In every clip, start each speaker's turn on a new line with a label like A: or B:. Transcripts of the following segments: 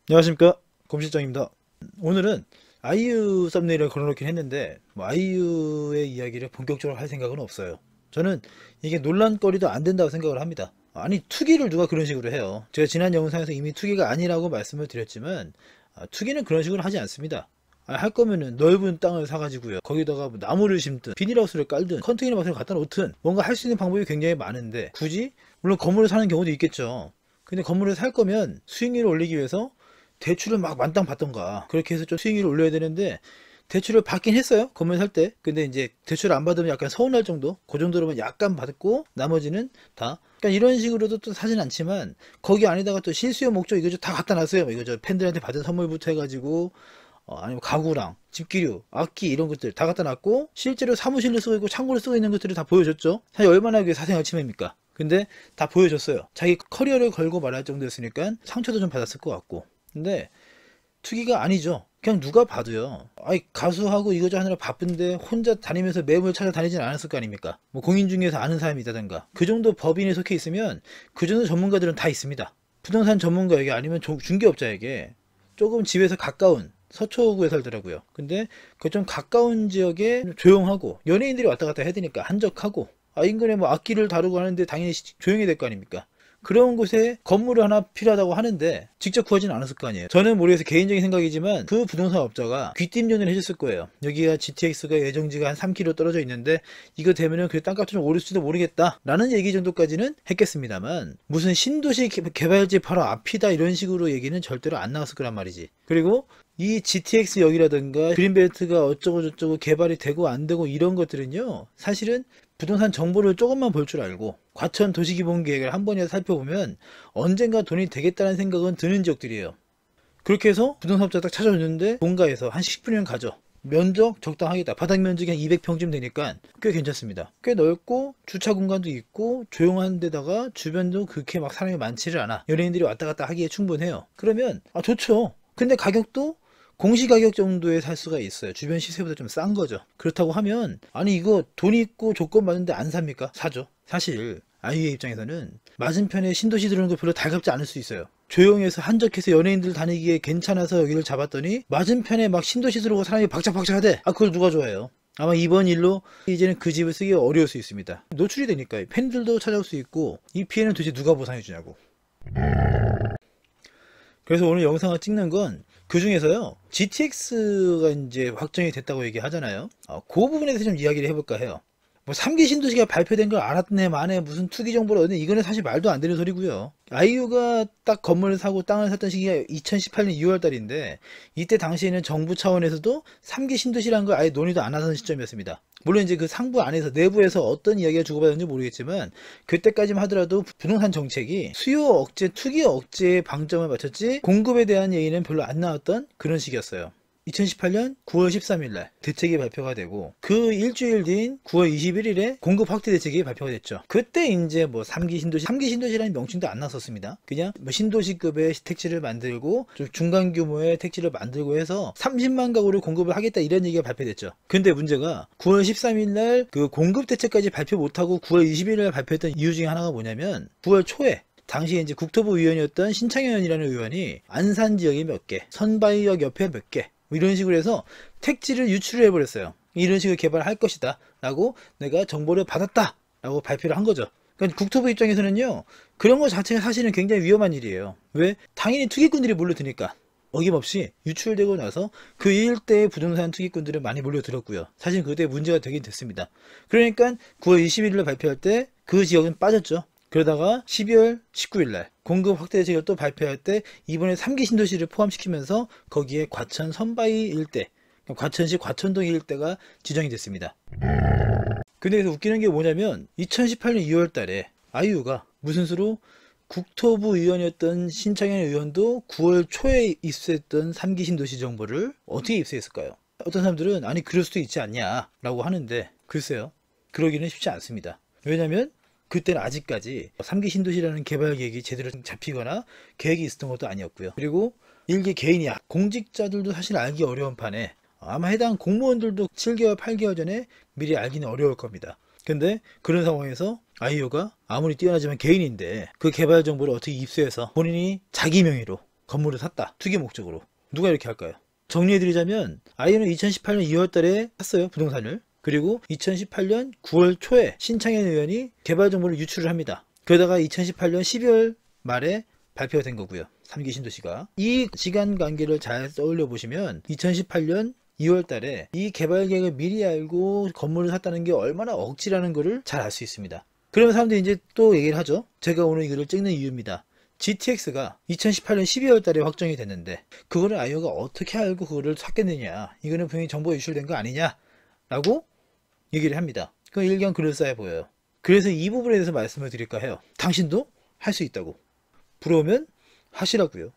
A: 안녕하십니까, 곰실장입니다. 오늘은 아이유 썸네일을 걸어놓긴 했는데 아이유의 이야기를 본격적으로 할 생각은 없어요. 저는 이게 논란거리도 안 된다고 생각을 합니다. 아니, 투기를 누가 그런 식으로 해요? 제가 지난 영상에서 이미 투기가 아니라고 말씀을 드렸지만 투기는 그런 식으로 하지 않습니다. 할 거면은 넓은 땅을 사가지고요, 거기다가 뭐 나무를 심든 비닐하우스를 깔든 컨테이너 박스를 갖다 놓든 뭔가 할 수 있는 방법이 굉장히 많은데, 굳이 물론 건물을 사는 경우도 있겠죠. 근데 건물을 살 거면 수익률을 올리기 위해서 대출을 막 만땅 받던가 그렇게 해서 좀 수익률을 올려야 되는데, 대출을 받긴 했어요, 건물 살 때. 근데 이제 대출을 안 받으면 약간 서운할 정도, 그 정도로만 약간 받고 나머지는 다, 그러니까 이런 식으로도 또 사진 않지만 거기 안에다가 또 실수요 목적 이거저 다 갖다 놨어요. 이거 팬들한테 받은 선물부터 해가지고 아니면 가구랑 집기류, 악기 이런 것들 다 갖다 놨고, 실제로 사무실로 쓰고 있고 창고로 쓰고 있는 것들을 다 보여줬죠. 사실 얼마나 그게 사생활 침해입니까? 근데 다 보여줬어요. 자기 커리어를 걸고 말할 정도였으니까 상처도 좀 받았을 것 같고. 근데 투기가 아니죠. 그냥 누가 봐도요. 아이, 가수하고 이거저 하느라 바쁜데 혼자 다니면서 매물 찾아다니진 않았을 거 아닙니까? 뭐 공인 중에서 아는 사람이 있다든가 그 정도 법인에 속해 있으면 그 정도 전문가들은 다 있습니다. 부동산 전문가에게 아니면 중개업자에게 조금 집에서 가까운 서초구에 살더라고요. 근데 그 좀 가까운 지역에 조용하고 연예인들이 왔다 갔다 해야 되니까 한적하고, 인근에 뭐 악기를 다루고 하는데 당연히 조용해야 될 거 아닙니까? 그런 곳에 건물을 하나 필요하다고 하는데 직접 구하지는 않았을 거 아니에요. 저는 모르겠어요, 개인적인 생각이지만 그 부동산 업자가 귀띔전을 해줬을 거예요. 여기가 GTX가 예정지가 한 3km 떨어져 있는데 이거 되면은 그 땅값이 좀 오를지도 모르겠다 라는 얘기 정도까지는 했겠습니다만, 무슨 신도시 개발지 바로 앞이다 이런 식으로 얘기는 절대로 안 나왔을 거란 말이지. 그리고 이 GTX 역이라든가 그린벨트가 어쩌고 저쩌고 개발이 되고 안 되고 이런 것들은요, 사실은 부동산 정보를 조금만 볼 줄 알고 과천 도시기본계획을 한 번이라도 살펴보면 언젠가 돈이 되겠다는 생각은 드는 지역들이에요. 그렇게 해서 부동산업자 딱 찾아줬는데 본가에서 한 10분이면 가죠. 면적 적당하겠다, 바닥 면적이 한 200평쯤 되니까 꽤 괜찮습니다. 꽤 넓고 주차 공간도 있고 조용한 데다가 주변도 그렇게 막 사람이 많지를 않아. 연예인들이 왔다 갔다 하기에 충분해요. 그러면 좋죠. 근데 가격도 공시가격 정도에 살 수가 있어요. 주변 시세보다 좀 싼 거죠. 그렇다고 하면, 아니 이거 돈 있고 조건 맞는데 안 삽니까? 사죠. 사실 아이유의 입장에서는 맞은편에 신도시 들어오는 거 별로 달갑지 않을 수 있어요. 조용해서 한적해서 연예인들 다니기에 괜찮아서 여기를 잡았더니 맞은편에 막 신도시 들어오고 사람이 박짝박짝하대. 그걸 누가 좋아해요? 아마 이번 일로 이제는 그 집을 쓰기 어려울 수 있습니다. 노출이 되니까 팬들도 찾아올 수 있고, 이 피해는 도대체 누가 보상해 주냐고. 그래서 오늘 영상을 찍는 건 그 중에서요, GTX가 이제 확정이 됐다고 얘기하잖아요. 그 부분에 대해서 좀 이야기를 해볼까 해요. 뭐 3기 신도시가 발표된 걸 알았네 마네 무슨 투기 정보를 얻네, 이거는 사실 말도 안 되는 소리고요. 아이유가 딱 건물을 사고 땅을 샀던 시기가 2018년 2월 달인데, 이때 당시에는 정부 차원에서도 3기 신도시라는 걸 아예 논의도 안 하던 시점이었습니다. 물론 이제 그 상부 안에서 내부에서 어떤 이야기가 주고받았는지 모르겠지만, 그때까지만 하더라도 부동산 정책이 수요 억제, 투기 억제에 방점을 맞췄지 공급에 대한 얘기는 별로 안 나왔던 그런 시기였어요. 2018년 9월 13일 날 대책이 발표가 되고, 그 일주일 뒤인 9월 21일에 공급 확대 대책이 발표가 됐죠. 그때 이제 뭐 3기 신도시, 3기 신도시라는 명칭도 안 나섰습니다. 그냥 뭐 신도시급의 택지를 만들고 좀 중간 규모의 택지를 만들고 해서 30만 가구를 공급을 하겠다 이런 얘기가 발표됐죠. 근데 문제가 9월 13일 날 그 공급 대책까지 발표 못하고 9월 21일 날 발표했던 이유 중에 하나가 뭐냐면, 9월 초에 당시에 이제 국토부 의원이었던 신창현이라는 의원이 안산 지역에 몇 개, 선바이역 옆에 몇 개, 뭐 이런 식으로 해서 택지를 유출을 해버렸어요. 이런 식으로 개발할 것이다 라고 내가 정보를 받았다 라고 발표를 한 거죠. 그러니까 국토부 입장에서는요, 그런 거 자체가 사실은 굉장히 위험한 일이에요. 왜? 당연히 투기꾼들이 몰려드니까. 어김없이 유출되고 나서 그 일대의 부동산 투기꾼들은 많이 몰려들었고요. 사실 그때 문제가 되긴 됐습니다. 그러니까 9월 21일로 발표할 때 그 지역은 빠졌죠. 그러다가 12월 19일 날 공급 확대 대책을 또 발표할 때 이번에 3기 신도시를 포함시키면서 거기에 과천 선바위 일대, 과천시 과천동 일대가 지정이 됐습니다. 근데 여기서 웃기는 게 뭐냐면, 2018년 2월 달에 아이유가 무슨 수로 국토부 의원이었던 신창현 의원도 9월 초에 입수했던 3기 신도시 정보를 어떻게 입수했을까요? 어떤 사람들은 아니 그럴 수도 있지 않냐 라고 하는데, 글쎄요, 그러기는 쉽지 않습니다. 왜냐면 그때는 아직까지 3기 신도시라는 개발 계획이 제대로 잡히거나 계획이 있었던 것도 아니었고요. 그리고 일개 개인이, 공직자들도 사실 알기 어려운 판에 아마 해당 공무원들도 7개월 8개월 전에 미리 알기는 어려울 겁니다. 근데 그런 상황에서 아이유가 아무리 뛰어나지만 개인인데 그 개발 정보를 어떻게 입수해서 본인이 자기 명의로 건물을 샀다. 투기 목적으로. 누가 이렇게 할까요? 정리해드리자면 아이유는 2018년 2월 달에 샀어요. 부동산을. 그리고 2018년 9월 초에 신창현 의원이 개발 정보를 유출을 합니다. 그러다가 2018년 12월 말에 발표가 된 거고요. 3기 신도시가. 이 시간 관계를 잘 떠올려 보시면 2018년 2월 달에 이 개발 계획을 미리 알고 건물을 샀다는 게 얼마나 억지라는 거를 잘 알 수 있습니다. 그러면 사람들이 이제 또 얘기를 하죠. 제가 오늘 이거를 찍는 이유입니다. GTX가 2018년 12월 달에 확정이 됐는데 그거를 아이유가 어떻게 알고 그거를 샀겠느냐. 이거는 분명히 정보가 유출된 거 아니냐 라고 얘기를 합니다. 그건 일견 그럴싸해 보여요. 그래서 이 부분에 대해서 말씀을 드릴까 해요. 당신도 할 수 있다고. 부러우면 하시라고요.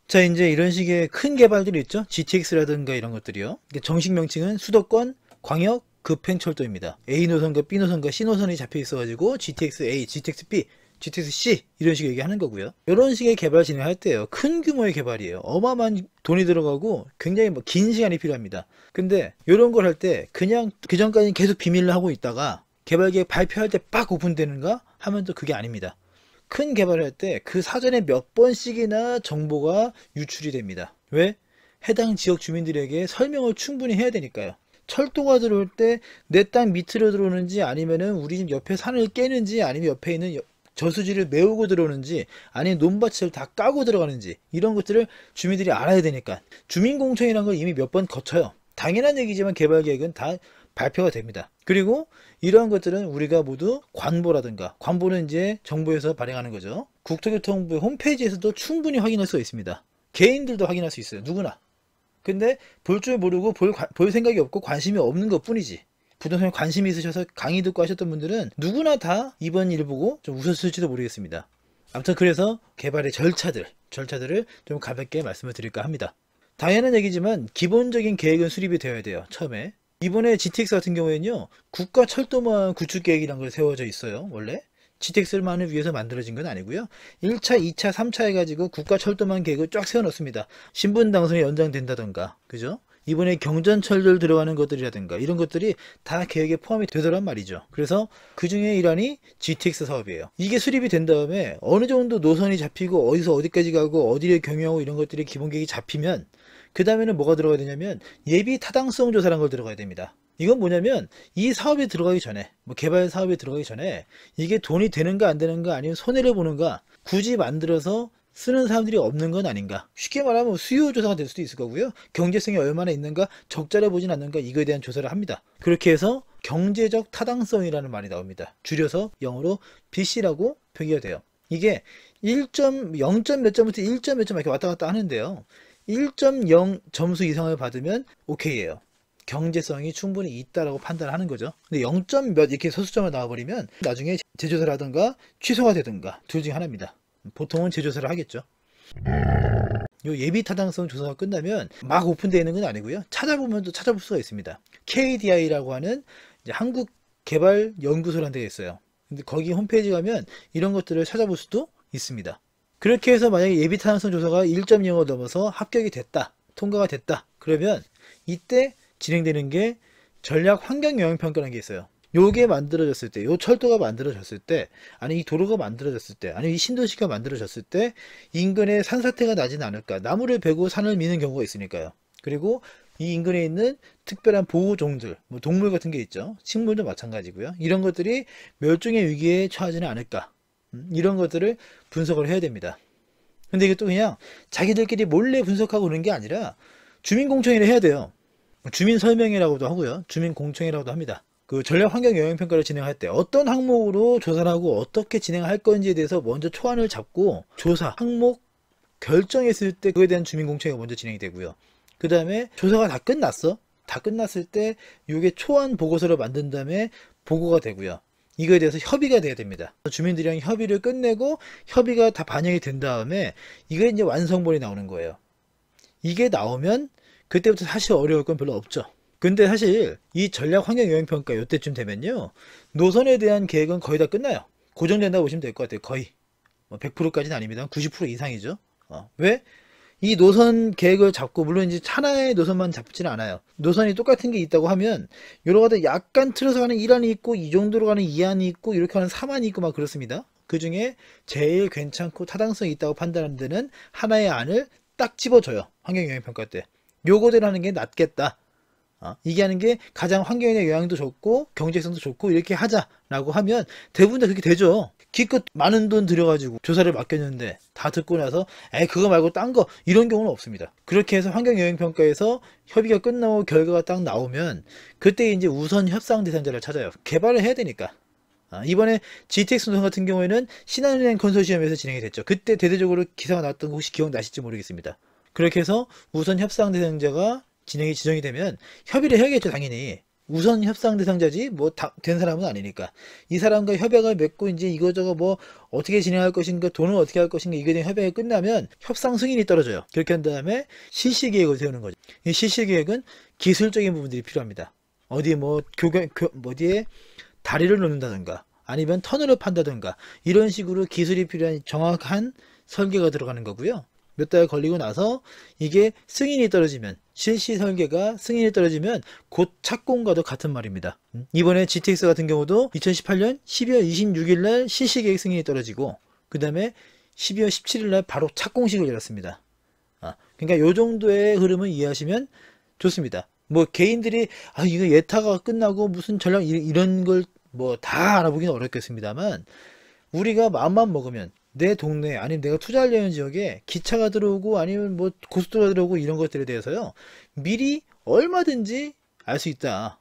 A: 자, 이제 이런 식의 큰 개발들이 있죠. GTX라든가 이런 것들이요. 정식 명칭은 수도권 광역 급행철도입니다. A 노선과 B 노선과 C 노선이 잡혀 있어가지고 GTX A, GTX B, GTX C 이런 식으로 얘기하는 거고요. 이런 식의 개발 진행할 때요. 큰 규모의 개발이에요. 어마어마한 돈이 들어가고 굉장히 긴 시간이 필요합니다. 근데 이런 걸 할 때 그냥 그 전까지는 계속 비밀로 하고 있다가 개발 계획 발표할 때 빡 오픈되는가 하면 또 그게 아닙니다. 큰 개발을 할 때 그 사전에 몇 번씩이나 정보가 유출이 됩니다. 왜? 해당 지역 주민들에게 설명을 충분히 해야 되니까요. 철도가 들어올 때 내 땅 밑으로 들어오는지 아니면은 우리 집 옆에 산을 깨는지 아니면 옆에 있는 저수지를 메우고 들어오는지 아니면 논밭을 다 까고 들어가는지 이런 것들을 주민들이 알아야 되니까 주민공청이라는 걸 이미 몇 번 거쳐요. 당연한 얘기지만 개발계획은 다 발표가 됩니다. 그리고 이러한 것들은 우리가 모두 관보라든가 관보는 이제 정부에서 발행하는 거죠. 국토교통부의 홈페이지에서도 충분히 확인할 수 있습니다. 개인들도 확인할 수 있어요. 누구나. 근데 볼 줄 모르고 볼 생각이 없고 관심이 없는 것 뿐이지. 부동산에 관심이 있으셔서 강의 듣고 하셨던 분들은 누구나 다 이번 일 보고 좀 웃었을지도 모르겠습니다. 아무튼 그래서 개발의 절차들을 좀 가볍게 말씀을 드릴까 합니다. 당연한 얘기지만 기본적인 계획은 수립이 되어야 돼요. 처음에. 이번에 GTX 같은 경우에는요. 국가철도망 구축계획이라는 걸 세워져 있어요. 원래. GTX만을 위해서 만들어진 건 아니고요. 1차, 2차, 3차 해가지고 국가철도망 계획을 쫙 세워놓습니다. 신분당선이 연장된다던가. 그죠? 이번에 경전철들 들어가는 것들이라든가 이런 것들이 다 계획에 포함이 되더란 말이죠. 그래서 그 중에 일환이 GTX 사업이에요. 이게 수립이 된 다음에 어느 정도 노선이 잡히고 어디서 어디까지 가고 어디를 경유하고 이런 것들이 기본 계획이 잡히면 그 다음에는 뭐가 들어가야 되냐면 예비 타당성 조사라는 걸 들어가야 됩니다. 이건 뭐냐면 이 사업에 들어가기 전에 개발 사업에 들어가기 전에 이게 돈이 되는가 안 되는가 아니면 손해를 보는가 굳이 만들어서 쓰는 사람들이 없는 건 아닌가. 쉽게 말하면 수요조사가 될 수도 있을 거고요. 경제성이 얼마나 있는가 적자를 보진 않는가 이거에 대한 조사를 합니다. 그렇게 해서 경제적 타당성이라는 말이 나옵니다. 줄여서 영어로 BC라고 표기가 돼요. 이게 0점 몇 점부터 1점 몇 점 이렇게 왔다 갔다 하는데요. 1.0 점수 이상을 받으면 오케이예요. 경제성이 충분히 있다라고 판단을 하는 거죠. 근데 0점 몇 이렇게 소수점을 나와버리면 나중에 재조사를 하든가 취소가 되든가 둘 중에 하나입니다. 보통은 재조사를 하겠죠. 요 예비 타당성 조사가 끝나면 막 오픈되어 있는 건 아니고요. 찾아보면 또 찾아볼 수가 있습니다. KDI라고 하는 이제 한국개발연구소라는 데가 있어요. 근데 거기 홈페이지 가면 이런 것들을 찾아볼 수도 있습니다. 그렇게 해서 만약에 예비 타당성 조사가 1.0을 넘어서 합격이 됐다, 통과가 됐다, 그러면 이때 진행되는 게 전략 환경 영향 평가라는 게 있어요. 요게 만들어졌을 때, 요 철도가 만들어졌을 때, 아니 이 도로가 만들어졌을 때, 아니 이 신도시가 만들어졌을 때 인근에 산사태가 나지는 않을까. 나무를 베고 산을 미는 경우가 있으니까요. 그리고 이 인근에 있는 특별한 보호종들, 동물 같은 게 있죠. 식물도 마찬가지고요. 이런 것들이 멸종의 위기에 처하지는 않을까. 이런 것들을 분석을 해야 됩니다. 근데 이게 또 그냥 자기들끼리 몰래 분석하고 그러는 게 아니라 주민공청회를 해야 돼요. 주민설명회라고도 하고요. 주민공청회라고도 합니다. 그 전략 환경 영향 평가를 진행할 때 어떤 항목으로 조사를 하고 어떻게 진행할 건지에 대해서 먼저 초안을 잡고 조사 항목 결정했을 때 그에 대한 주민공청회가 먼저 진행이 되고요. 그 다음에 조사가 다 끝났어. 다 끝났을 때 이게 초안 보고서를 만든 다음에 보고가 되고요. 이거에 대해서 협의가 돼야 됩니다. 주민들이랑 협의를 끝내고 협의가 다 반영이 된 다음에 이게 이제 완성본이 나오는 거예요. 이게 나오면 그때부터 사실 어려울 건 별로 없죠. 근데 사실 이 전략 환경 영향 평가 이때쯤 되면요. 노선에 대한 계획은 거의 다 끝나요. 고정된다고 보시면 될 것 같아요. 거의. 100%까지는 아닙니다. 90% 이상이죠. 왜? 이 노선 계획을 잡고 물론 이제 하나의 노선만 잡지는 않아요. 노선이 똑같은 게 있다고 하면 여러 가지 약간 틀어서 가는 1안이 있고 이 정도로 가는 2안이 있고 이렇게 하는 3안이 있고 막 그렇습니다. 그 중에 제일 괜찮고 타당성이 있다고 판단하는 데는 하나의 안을 딱 집어줘요. 환경영향평가 때. 요거대로 하는 게 낫겠다. 이게 하는 게 가장 환경에 영향도 좋고 경제성도 좋고 이렇게 하자라고 하면 대부분 다 그렇게 되죠. 기껏 많은 돈 들여가지고 조사를 맡겼는데 다 듣고 나서 그거 말고 딴 거 이런 경우는 없습니다. 그렇게 해서 환경영향평가에서 협의가 끝나고 결과가 딱 나오면 그때 이제 우선 협상 대상자를 찾아요. 개발을 해야 되니까. 이번에 GTX 노선 같은 경우에는 신한은행 컨소시엄에서 진행이 됐죠. 그때 대대적으로 기사가 나왔던 거 혹시 기억나실지 모르겠습니다. 그렇게 해서 우선 협상 대상자가 지정이 되면 협의를 해야겠죠. 당연히 우선 협상 대상자지 뭐 된 사람은 아니니까 이 사람과 협약을 맺고 이제 이거저거 뭐 어떻게 진행할 것인가 돈은 어떻게 할 것인가 이거에 대한 협약이 끝나면 협상 승인이 떨어져요. 그렇게 한 다음에 실시계획을 세우는 거죠. 이 실시계획은 기술적인 부분들이 필요합니다. 어디 뭐 어디에 다리를 놓는다든가 아니면 터널을 판다든가 이런 식으로 기술이 필요한 정확한 설계가 들어가는 거고요. 몇 달 걸리고 나서 이게 승인이 떨어지면 실시 설계가 승인이 떨어지면 곧 착공과도 같은 말입니다. 이번에 GTX 같은 경우도 2018년 12월 26일 날 실시 계획 승인이 떨어지고 그 다음에 12월 17일 날 바로 착공식을 열었습니다. 그러니까 요 정도의 흐름을 이해하시면 좋습니다. 뭐 개인들이 이거 예타가 끝나고 무슨 전략 이런 걸 뭐 다 알아보기는 어렵겠습니다만 우리가 마음만 먹으면 내 동네 아니면 내가 투자하려는 지역에 기차가 들어오고 아니면 뭐 고속도로가 들어오고 이런 것들에 대해서요 미리 얼마든지 알 수 있다.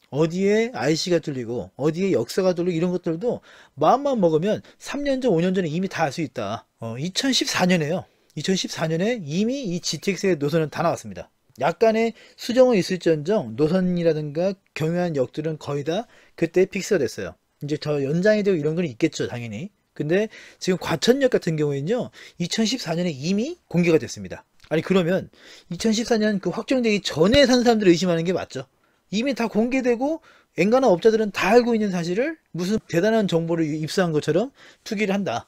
A: 어디에 IC가 뚫리고 어디에 역사가 뚫리고 이런 것들도 마음만 먹으면 3년 전 5년 전에 이미 다 알 수 있다. 2014년에요 2014년에 이미 이 GTX의 노선은 다 나왔습니다. 약간의 수정은 있을지언정 노선이라든가 경유한 역들은 거의 다 그때 픽스가 됐어요. 이제 더 연장이 되고 이런 건 있겠죠 당연히. 근데 지금 과천역 같은 경우에는요 2014년에 이미 공개가 됐습니다. 아니 그러면 2014년 그 확정되기 전에 산 사람들을 의심하는 게 맞죠? 이미 다 공개되고 엔간한 업자들은 다 알고 있는 사실을 무슨 대단한 정보를 입수한 것처럼 투기를 한다.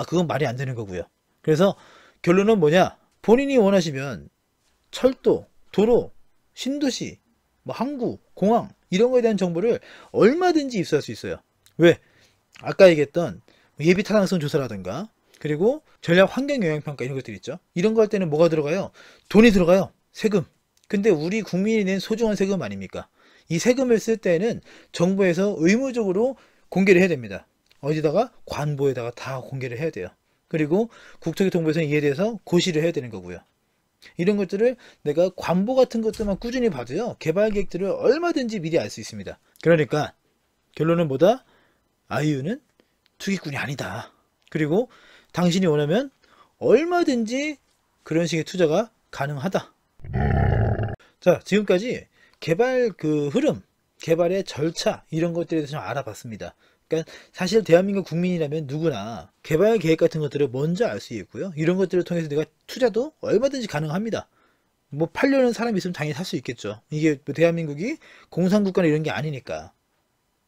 A: 그건 말이 안 되는 거고요. 그래서 결론은 뭐냐, 본인이 원하시면 철도, 도로, 신도시, 뭐 항구, 공항 이런 거에 대한 정보를 얼마든지 입수할 수 있어요. 왜? 아까 얘기했던 예비 타당성 조사라든가 그리고 전략 환경 영향 평가 이런 것들 있죠. 이런 거 할 때는 뭐가 들어가요? 돈이 들어가요. 세금. 근데 우리 국민이 낸 소중한 세금 아닙니까? 이 세금을 쓸 때는 정부에서 의무적으로 공개를 해야 됩니다. 어디다가? 관보에다가 다 공개를 해야 돼요. 그리고 국토교통부에서는 이에 대해서 고시를 해야 되는 거고요. 이런 것들을 내가 관보 같은 것들만 꾸준히 봐도요 개발 계획들을 얼마든지 미리 알 수 있습니다. 그러니까 결론은 뭐다? 아이유는 투기꾼이 아니다. 그리고 당신이 원하면 얼마든지 그런 식의 투자가 가능하다. 자, 지금까지 개발 그 흐름, 개발의 절차 이런 것들에 대해서 좀 알아봤습니다. 그러니까 사실 대한민국 국민이라면 누구나 개발 계획 같은 것들을 먼저 알 수 있고요. 이런 것들을 통해서 내가 투자도 얼마든지 가능합니다. 뭐 팔려는 사람이 있으면 당연히 살 수 있겠죠. 이게 대한민국이 공산국가나 이런 게 아니니까.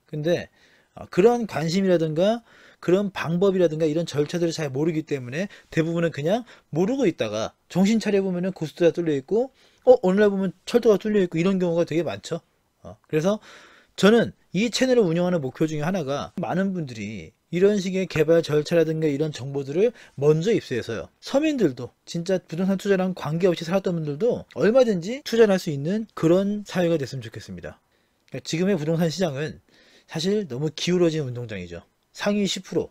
A: 근데 그런 관심이라든가 그런 방법이라든가 이런 절차들을 잘 모르기 때문에 대부분은 그냥 모르고 있다가 정신 차려보면 고속도로가 뚫려있고 오늘날 보면 철도가 뚫려있고 이런 경우가 되게 많죠. 그래서 저는 이 채널을 운영하는 목표 중에 하나가 많은 분들이 이런 식의 개발 절차라든가 이런 정보들을 먼저 입수해서요 서민들도 진짜 부동산 투자랑 관계없이 살았던 분들도 얼마든지 투자를 할 수 있는 그런 사회가 됐으면 좋겠습니다. 그러니까 지금의 부동산 시장은 사실 너무 기울어진 운동장이죠. 상위 10%,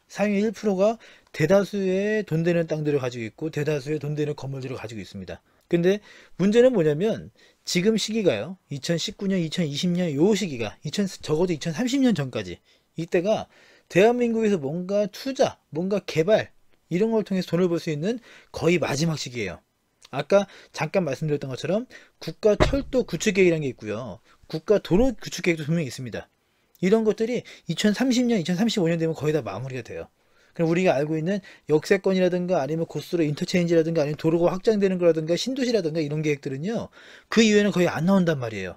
A: 상위 1%가 대다수의 돈 되는 땅들을 가지고 있고 대다수의 돈 되는 건물들을 가지고 있습니다. 근데 문제는 뭐냐면 지금 시기가요 2019년 2020년 요 시기가 적어도 2030년 전까지 이때가 대한민국에서 뭔가 투자 뭔가 개발 이런 걸 통해서 돈을 벌 수 있는 거의 마지막 시기예요. 아까 잠깐 말씀드렸던 것처럼 국가 철도 구축 계획이라는 게 있고요 국가 도로 구축 계획도 분명히 있습니다. 이런 것들이 2030년 2035년 되면 거의 다 마무리가 돼요. 그럼 우리가 알고 있는 역세권이라든가 아니면 고속도로 인터체인지라든가 아니면 도로가 확장되는 거라든가 신도시라든가 이런 계획들은요 그 이후에는 거의 안 나온단 말이에요.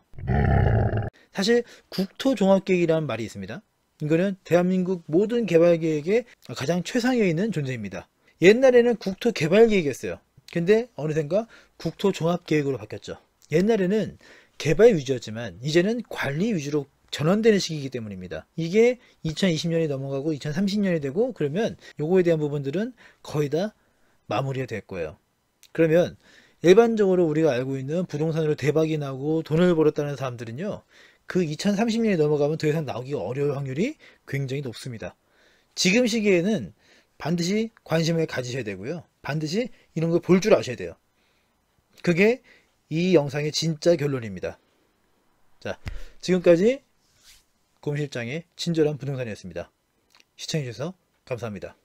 A: 사실 국토종합계획이라는 말이 있습니다. 이거는 대한민국 모든 개발계획에 가장 최상위에 있는 존재입니다. 옛날에는 국토개발계획이었어요. 근데 어느샌가 국토종합계획으로 바뀌었죠. 옛날에는 개발 위주였지만 이제는 관리 위주로 전환되는 시기이기 때문입니다. 이게 2020년이 넘어가고 2030년이 되고 그러면 요거에 대한 부분들은 거의 다 마무리가 될 거예요. 그러면 일반적으로 우리가 알고 있는 부동산으로 대박이 나고 돈을 벌었다는 사람들은요, 그 2030년이 넘어가면 더 이상 나오기가 어려울 확률이 굉장히 높습니다. 지금 시기에는 반드시 관심을 가지셔야 되고요. 반드시 이런 걸 볼 줄 아셔야 돼요. 그게 이 영상의 진짜 결론입니다. 자, 지금까지 곰실장의 친절한 부동산이었습니다. 시청해주셔서 감사합니다.